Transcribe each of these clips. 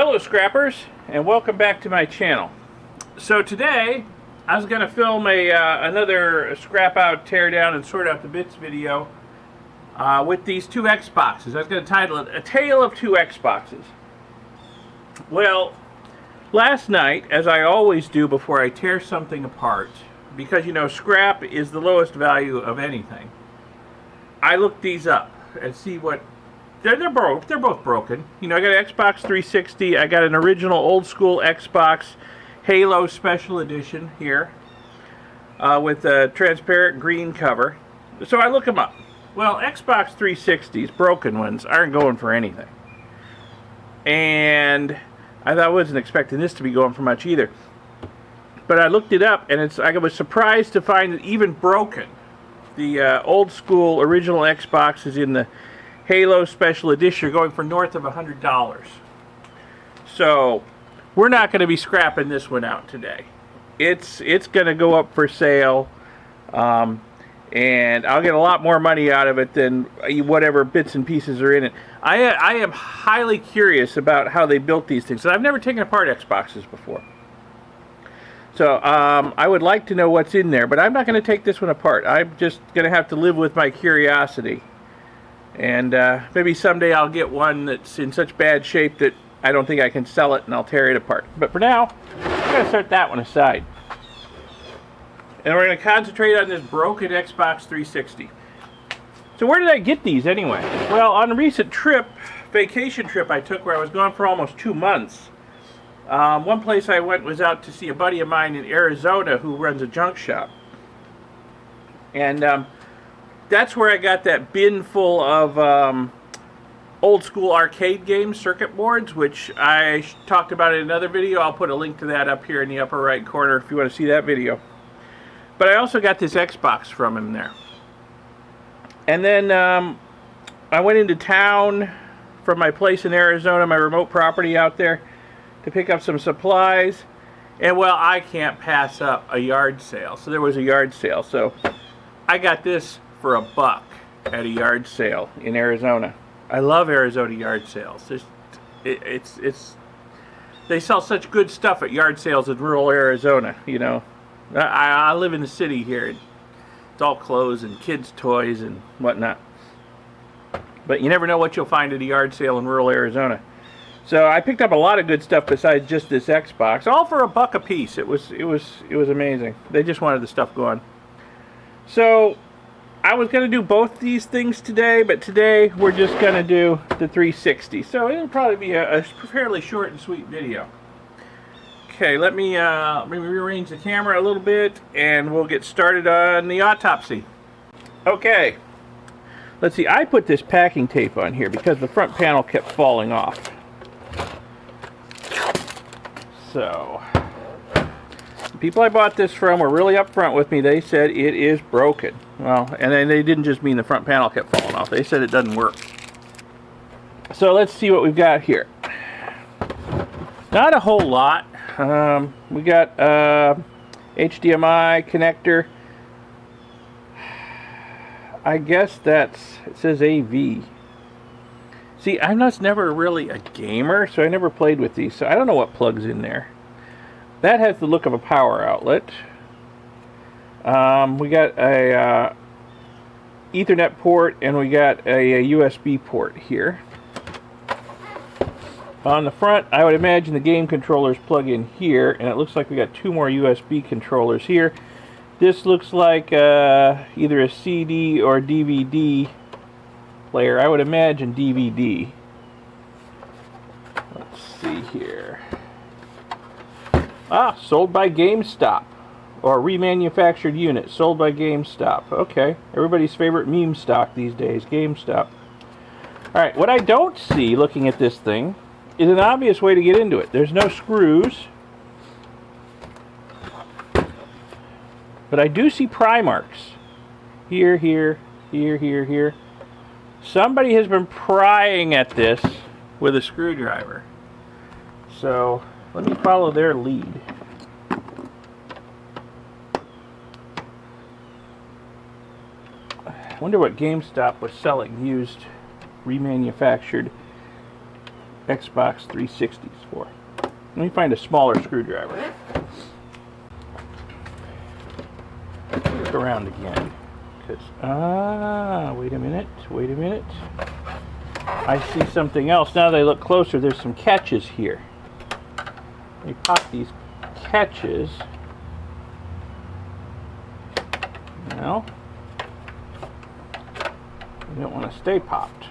Hello scrappers, and welcome back to my channel. So today I was going to film another scrap out, tear down, and sort out the bits video with these two Xboxes. I was going to title it A Tale of Two Xboxes. Well, last night, as I always do before I tear something apart, because you know scrap is the lowest value of anything, I looked these up and see what they're both broken. You know, I got an Xbox 360. I got an original old school Xbox Halo Special Edition here with a transparent green cover. So I look them up. Well, Xbox 360s, broken ones, aren't going for anything. And I wasn't expecting this to be going for much either. But I looked it up, and I was surprised to find that even broken, the old school original Xbox is in the Halo Special Edition, are going for north of $100. So we're not going to be scrapping this one out today. It's going to go up for sale, and I'll get a lot more money out of it than whatever bits and pieces are in it. I am highly curious about how they built these things. I've never taken apart Xboxes before. So I would like to know what's in there, but I'm not going to take this one apart. I'm just going to have to live with my curiosity. And maybe someday I'll get one that's in such bad shape that I don't think I can sell it, and I'll tear it apart. But for now, I'm going to set that one aside. And we're going to concentrate on this broken Xbox 360. So where did I get these anyway? Well, on a recent vacation trip I took where I was gone for almost 2 months, one place I went was out to see a buddy of mine in Arizona who runs a junk shop. And that's where I got that bin full of old school arcade games, circuit boards, which I talked about in another video. I'll put a link to that up here in the upper right corner if you want to see that video. But I also got this Xbox from him there. And then I went into town from my place in Arizona, my remote property out there, to pick up some supplies. And well, I can't pass up a yard sale. So there was a yard sale. So I got this for $1 at a yard sale in Arizona. I love Arizona yard sales. They sell such good stuff at yard sales in rural Arizona, you know. I live in the city here. It's all clothes and kids' toys and whatnot. But you never know what you'll find at a yard sale in rural Arizona. So I picked up a lot of good stuff besides just this Xbox, all for $1 a piece. It was amazing. They just wanted the stuff gone. So I was going to do both these things today, but today we're just going to do the 360. So it'll probably be a fairly short and sweet video. Okay, let me rearrange the camera a little bit, and we'll get started on the autopsy. Okay, let's see. I put this packing tape on here because the front panel kept falling off. So the people I bought this from were really upfront with me. They said it is broken. Well, and then they didn't just mean the front panel kept falling off. They said it doesn't work. So let's see what we've got here. Not a whole lot. We got HDMI connector. I guess it says AV. See, I'm never really a gamer, so I never played with these. So I don't know what plugs in there. That has the look of a power outlet. We got a Ethernet port, and we got a USB port here. On the front, I would imagine the game controllers plug in here, and it looks like we got 2 more USB controllers here. This looks like either a CD or DVD player. I would imagine DVD. Let's see here. Ah, sold by GameStop. Or remanufactured unit, sold by GameStop. Okay, everybody's favorite meme stock these days, GameStop. Alright, what I don't see looking at this thing is an obvious way to get into it. There's no screws. But I do see pry marks. Here, here, here, here, here. Somebody has been prying at this with a screwdriver. So, let me follow their lead. I wonder what GameStop was selling used remanufactured Xbox 360s for. Let me find a smaller screwdriver. Look around again. Wait a minute. I see something else. Now that I look closer, there's some catches here. Let me pop these catches. No. You don't want to stay popped.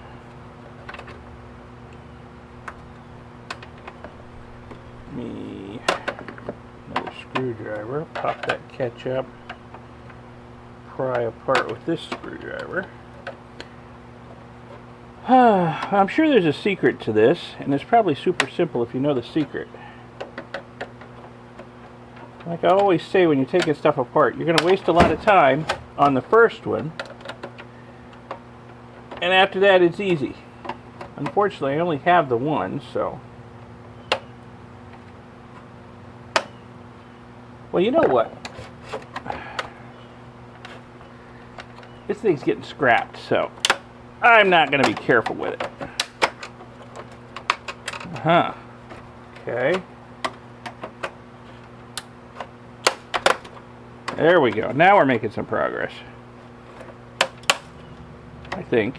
Another screwdriver. Pop that catch up. Pry apart with this screwdriver. I'm sure there's a secret to this, and it's probably super simple if you know the secret. Like I always say when you're taking stuff apart, you're going to waste a lot of time on the first one, and after that it's easy. Unfortunately, I only have the one, so... Well, you know what? This thing's getting scrapped, so I'm not going to be careful with it. Okay. There we go. Now we're making some progress. I think.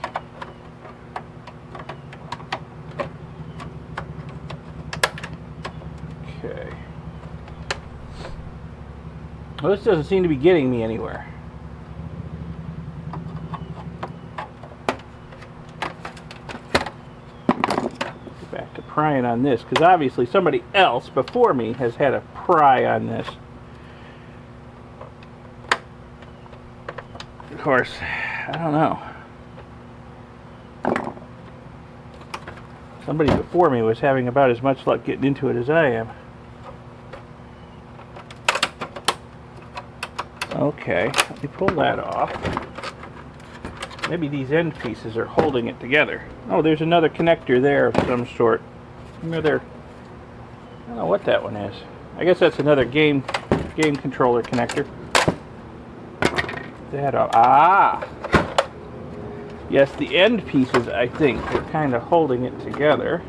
Okay. Well, this doesn't seem to be getting me anywhere. Back to prying on this, because obviously somebody else before me has had a pry on this. Of course, I don't know. Somebody before me was having about as much luck getting into it as I am. Okay, let me pull that off. Maybe these end pieces are holding it together. Oh, there's another connector there of some sort. Another, I don't know what that one is. I guess that's another game controller connector. That off. Ah! Yes, the end pieces, I think, are kind of holding it together.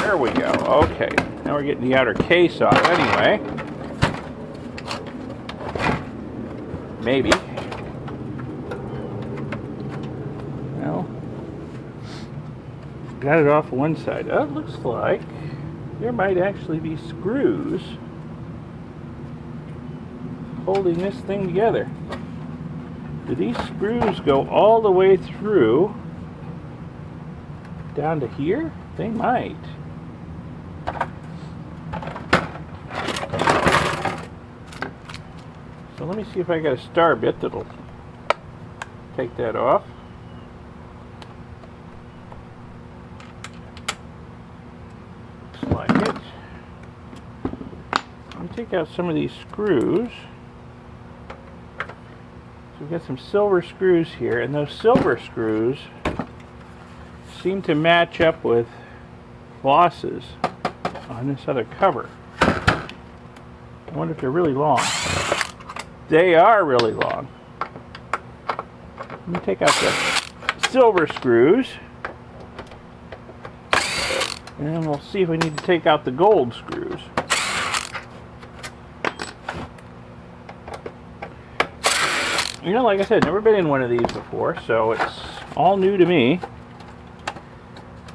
There we go. Okay, now we're getting the outer case off anyway. Maybe. Well, got it off one side. Oh, it looks like there might actually be screws holding this thing together. Do these screws go all the way through down to here? They might. So let me see if I got a star bit that'll take that off. Looks like it. Let me take out some of these screws. So we've got some silver screws here, and those silver screws seem to match up with bosses on this other cover. I wonder if they're really long. They are really long. Let me take out the silver screws, and we'll see if we need to take out the gold screws. You know, like I said, never been in one of these before, so it's all new to me.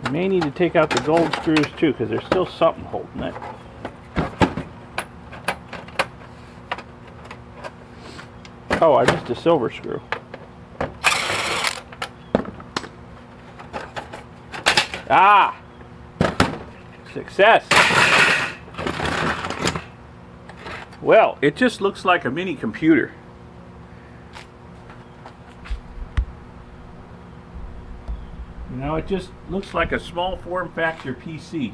I may need to take out the gold screws too, because there's still something holding it. Oh, I missed a silver screw. Ah! Success! Well, it just looks like a mini computer. You know, it just looks like a small form factor PC.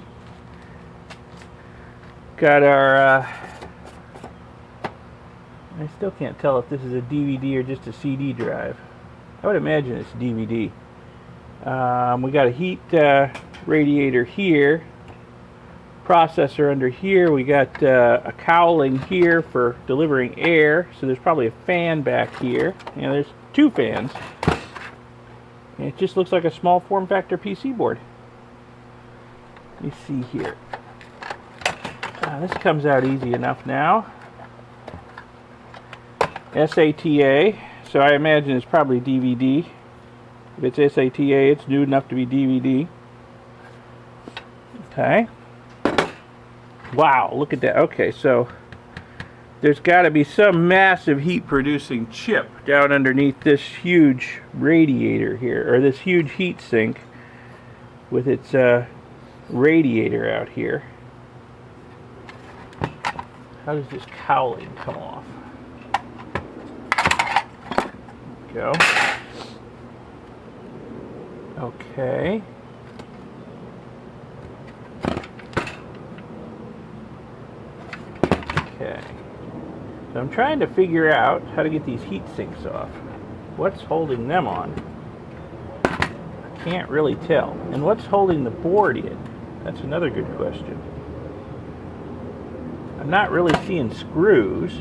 Got our, I still can't tell if this is a DVD or just a CD drive. I would imagine it's DVD. We got a heat radiator here, processor under here. We got a cowling here for delivering air, so there's probably a fan back here. You know, there's two fans. It just looks like a small form factor PC board. Let me see here. This comes out easy enough now. SATA, so I imagine it's probably DVD. If it's SATA, it's new enough to be DVD. Okay. Wow, look at that. Okay, so there's got to be some massive heat producing chip down underneath this huge radiator here, or this huge heat sink with its radiator out here. How does this cowling come off? Go. Okay. Okay. So I'm trying to figure out how to get these heat sinks off. What's holding them on? I can't really tell. And what's holding the board in? That's another good question. I'm not really seeing screws.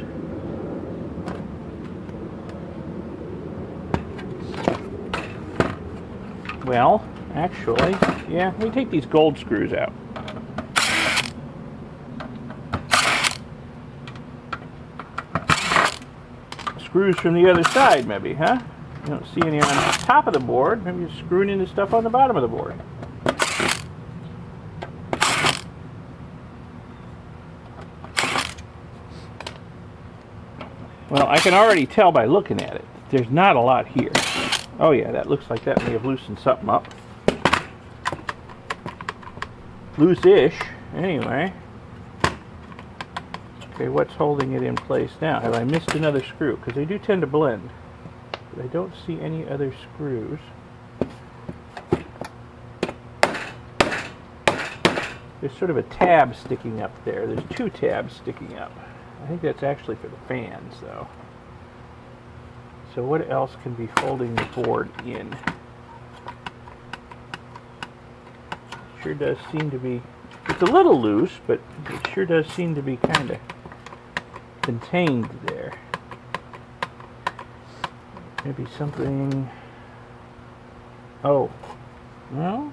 Well, actually, yeah, we take these gold screws out. Screws from the other side, maybe, huh? You don't see any on the top of the board. Maybe you're screwing into stuff on the bottom of the board. Well, I can already tell by looking at it. There's not a lot here. Oh yeah, that looks like that may have loosened something up. Loose-ish, anyway. Okay, what's holding it in place now? Have I missed another screw? Because they do tend to blend. But I don't see any other screws. There's sort of a tab sticking up there. There's two tabs sticking up. I think that's actually for the fans, though. So what else can be holding the board in? Sure does seem to be, it's a little loose, but it sure does seem to be kind of contained there. Maybe something, oh, well,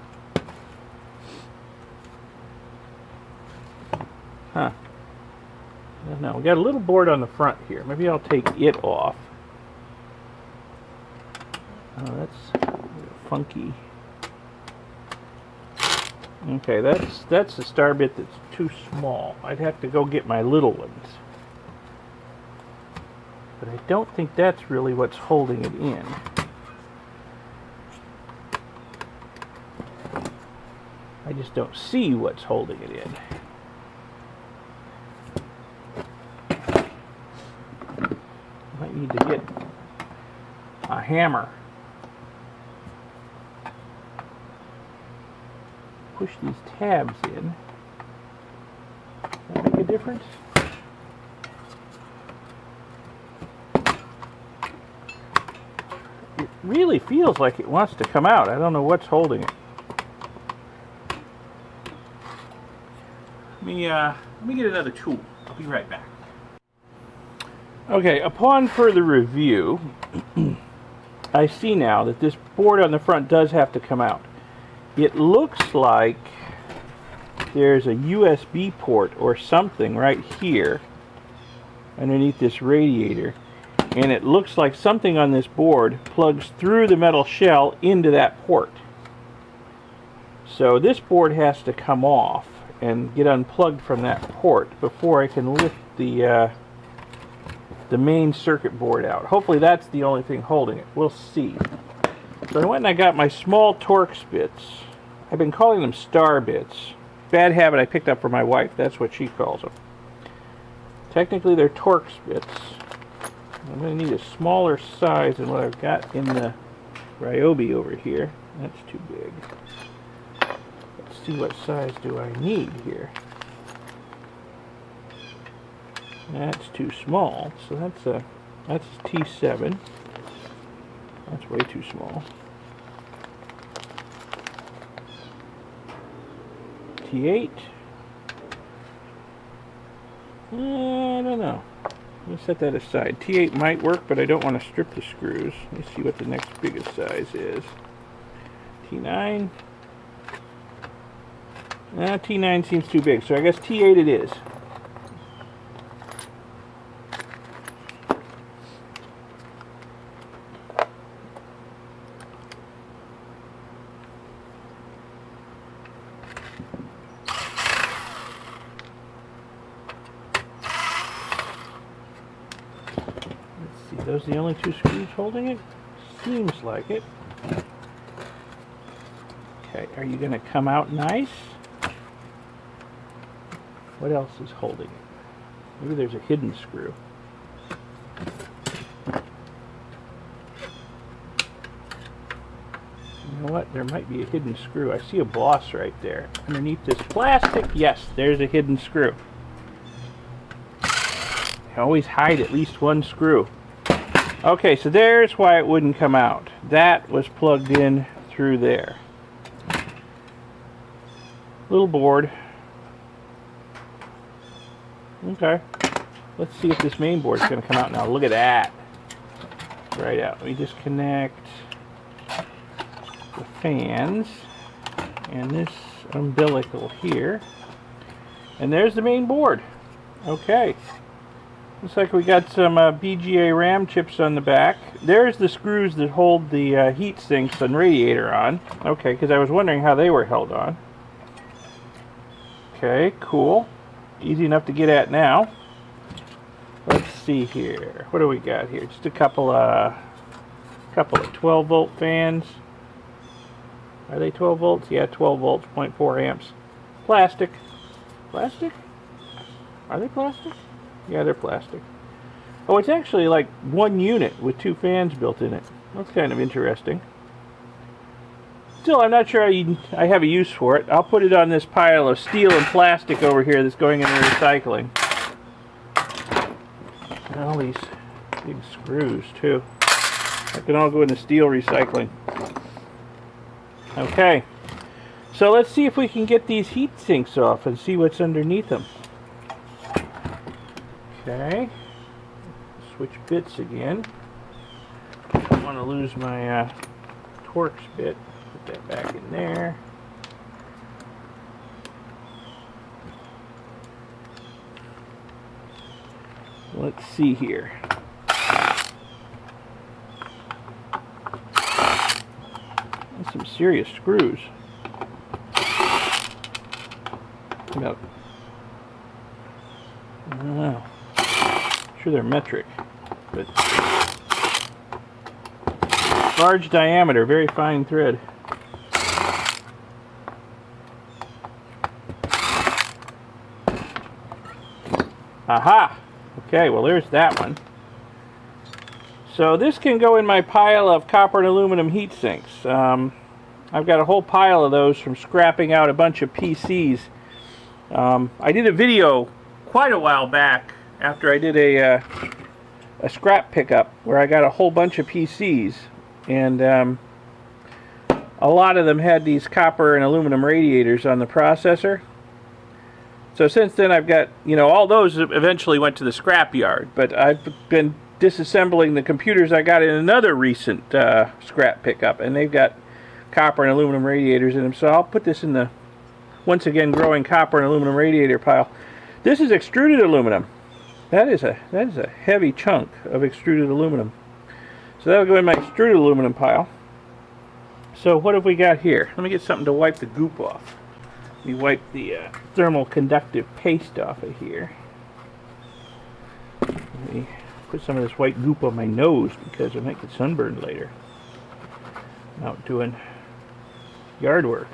huh. I don't know, we got a little board on the front here. Maybe I'll take it off. Oh, that's funky. Okay, that's the star bit that's too small. I'd have to go get my little ones. But I don't think that's really what's holding it in. I just don't see what's holding it in. I might need to get a hammer. Push these tabs in. Does that make a difference? It really feels like it wants to come out. I don't know what's holding it. Let me get another tool. I'll be right back. Okay, upon further review, I see now that this board on the front does have to come out. It looks like there's a USB port or something right here underneath this radiator, and it looks like something on this board plugs through the metal shell into that port. So this board has to come off and get unplugged from that port before I can lift the main circuit board out. Hopefully that's the only thing holding it. We'll see. So I went and I got my small Torx bits. I've been calling them star bits. Bad habit I picked up from my wife. That's what she calls them. Technically they're Torx bits. I'm going to need a smaller size than what I've got in the Ryobi over here. That's too big. Let's see what size do I need here. That's too small. So that's T7. That's way too small. T8. I don't know. Let's set that aside. T8 might work, but I don't want to strip the screws. Let's see what the next biggest size is. T9. T9 seems too big, so I guess T8 it is. Let's see, those are the only two screws holding it? Seems like it. Okay, are you going to come out nice? What else is holding it? Maybe there's a hidden screw. You know what? There might be a hidden screw. I see a boss right there. Underneath this plastic, yes, there's a hidden screw. I always hide at least one screw. Okay, so there's why it wouldn't come out. That was plugged in through there. Little board. Okay. Let's see if this main board is going to come out now. Look at that. Right out. Let me disconnect the fans and this umbilical here. And there's the main board. Okay. Looks like we got some BGA RAM chips on the back. There's the screws that hold the heat sinks and radiator on. Okay, because I was wondering how they were held on. Okay, cool. Easy enough to get at now. Let's see here. What do we got here? Just a couple of 12-volt fans. Are they 12 volts? Yeah, 12 volts, 0.4 amps. Plastic. Plastic? Are they plastic? Yeah, they're plastic. Oh, it's actually like one unit with two fans built in it. That's kind of interesting. Still, I'm not sure I have a use for it. I'll put it on this pile of steel and plastic over here that's going into recycling. And all these big screws, too. That can all go into steel recycling. Okay. So let's see if we can get these heat sinks off and see what's underneath them. Okay. Switch bits again. I don't want to lose my Torx bit. Put that back in there. Let's see here. That's some serious screws. About, I don't know. I'm sure they're metric, but large diameter, very fine thread. Aha! Okay, well there's that one. So this can go in my pile of copper and aluminum heat sinks. I've got a whole pile of those from scrapping out a bunch of PCs. I did a video quite a while back after I did a scrap pickup where I got a whole bunch of PCs, and a lot of them had these copper and aluminum radiators on the processor. So since then I've got, all those eventually went to the scrap yard, but I've been disassembling the computers I got in another recent scrap pickup, and they've got copper and aluminum radiators in them. So I'll put this in the, once again, growing copper and aluminum radiator pile. This is extruded aluminum. That is a heavy chunk of extruded aluminum. So that'll go in my extruded aluminum pile. So what have we got here? Let me get something to wipe the goop off. Let me wipe the thermal conductive paste off of here. Let me put some of this white goop on my nose because I might get sunburned later. I'm out doing yard work.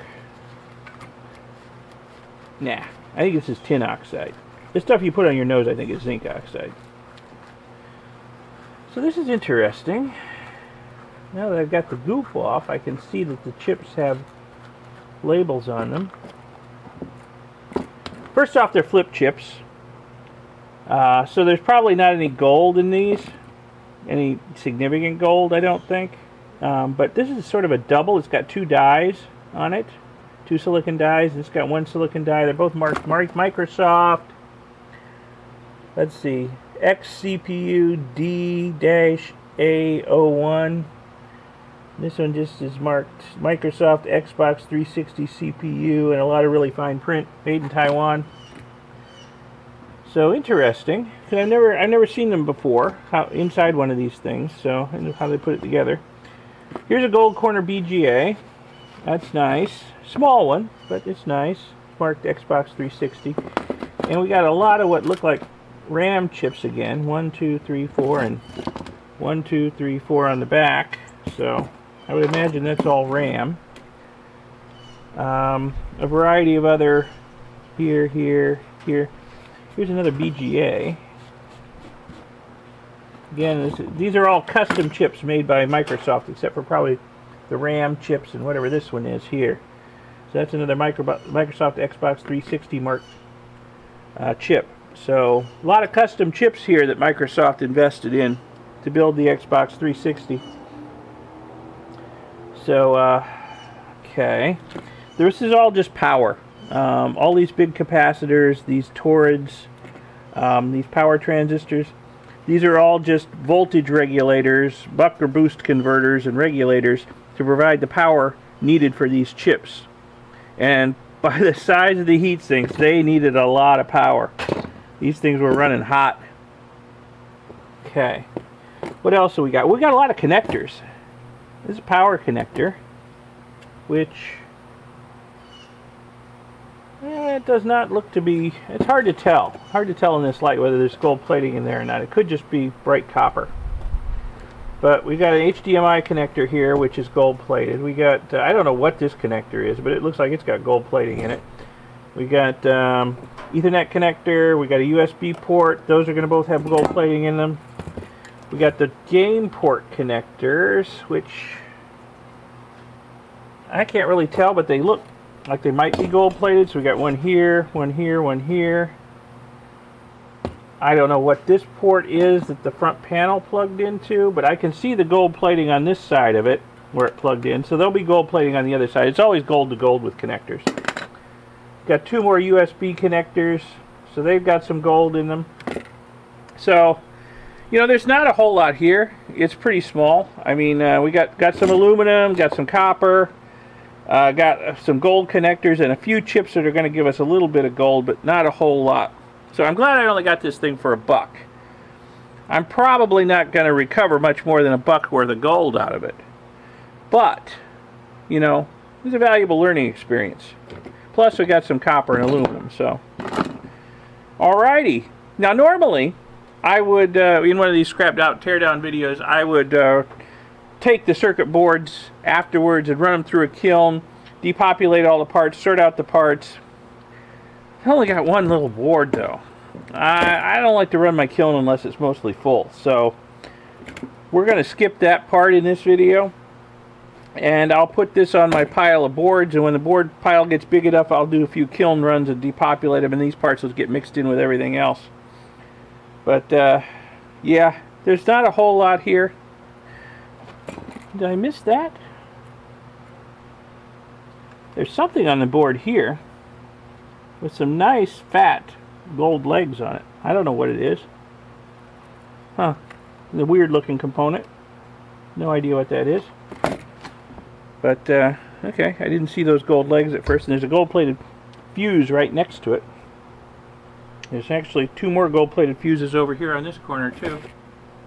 Nah, I think this is tin oxide. This stuff you put on your nose, I think, is zinc oxide. So this is interesting. Now that I've got the goop off, I can see that the chips have labels on them. First off, they're flip chips. So there's probably not any gold in these. Any significant gold, I don't think. But this is sort of a double. It's got two dies on it. Two silicon dies. It's got one silicon die. They're both marked Microsoft. Let's see. XCPU D-A01. This one just is marked Microsoft Xbox 360 CPU and a lot of really fine print, made in Taiwan. So interesting, because I've never seen them before, inside one of these things. So how they put it together. Here's a gold corner BGA. That's nice. Small one, but it's nice. It's marked Xbox 360. And we got a lot of what look like RAM chips again. 1, 2, 3, 4, and 1, 2, 3, 4 on the back. So I would imagine that's all RAM. A variety of other here. Here's another BGA. Again, these are all custom chips made by Microsoft, except for probably the RAM chips and whatever this one is here. So that's another Microsoft Xbox 360 marked chip. So a lot of custom chips here that Microsoft invested in to build the Xbox 360. So, okay. This is all just power. All these big capacitors, these torids, these power transistors, these are all just voltage regulators, buck or boost converters and regulators to provide the power needed for these chips. And by the size of the heat sinks, they needed a lot of power. These things were running hot. Okay. What else do we got? We got a lot of connectors. This is a power connector, which it does not look to be, it's hard to tell. Hard to tell in this light whether there's gold plating in there or not. It could just be bright copper. But we got an HDMI connector here, which is gold plated. We got, I don't know what this connector is, but it looks like it's got gold plating in it. We got Ethernet connector, we got a USB port. Those are going to both have gold plating in them. We got the game port connectors, which I can't really tell, but they look like they might be gold plated. So we got one here, one here, one here. I don't know what this port is that the front panel plugged into, but I can see the gold plating on this side of it where it plugged in. So there'll be gold plating on the other side. It's always gold to gold with connectors. Got two more USB connectors, so they've got some gold in them. So, you know, there's not a whole lot here. It's pretty small. I mean, we got some aluminum, got some copper, got some gold connectors, and a few chips that are going to give us a little bit of gold, but not a whole lot. So I'm glad I only got this thing for $1. I'm probably not going to recover much more than $1 worth of gold out of it. But, you know, it's a valuable learning experience. Plus we got some copper and aluminum, so. Alrighty. Now normally, I would, in one of these scrapped out teardown videos, I would take the circuit boards afterwards and run them through a kiln, depopulate all the parts, sort out the parts. I only got one little board though. I don't like to run my kiln unless it's mostly full, so we're going to skip that part in this video. And I'll put this on my pile of boards, and when the board pile gets big enough, I'll do a few kiln runs and depopulate them, and these parts will get mixed in with everything else. But, yeah, there's not a whole lot here. Did I miss that? There's something on the board here with some nice, fat gold legs on it. I don't know what it is. Huh. The weird-looking component. No idea what that is. But, okay, I didn't see those gold legs at first. And there's a gold-plated fuse right next to it. There's actually two more gold-plated fuses over here on this corner, too.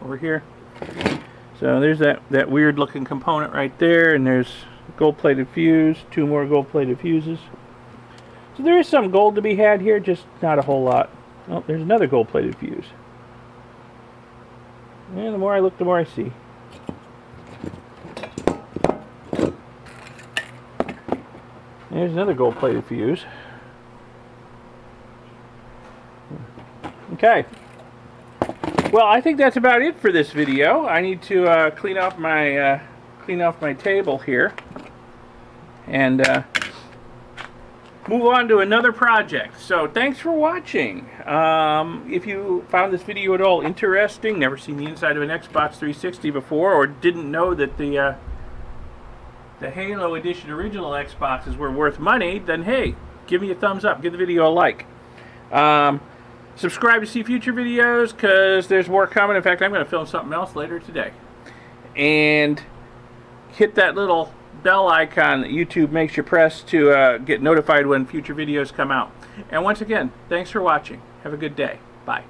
Over here. So there's that weird-looking component right there. And there's gold-plated fuse. Two more gold-plated fuses. So there is some gold to be had here, just not a whole lot. Oh, there's another gold-plated fuse. And the more I look, the more I see. There's another gold-plated fuse. Okay. Well, I think that's about it for this video. I need to clean off my table here and move on to another project. So thanks for watching. If you found this video at all interesting, never seen the inside of an Xbox 360 before, or didn't know that the Halo Edition original Xboxes were worth money, then hey, give me a thumbs up, give the video a like. Subscribe to see future videos, because there's more coming. In fact, I'm going to film something else later today. And hit that little bell icon that YouTube makes you press to get notified when future videos come out. And once again, thanks for watching. Have a good day. Bye.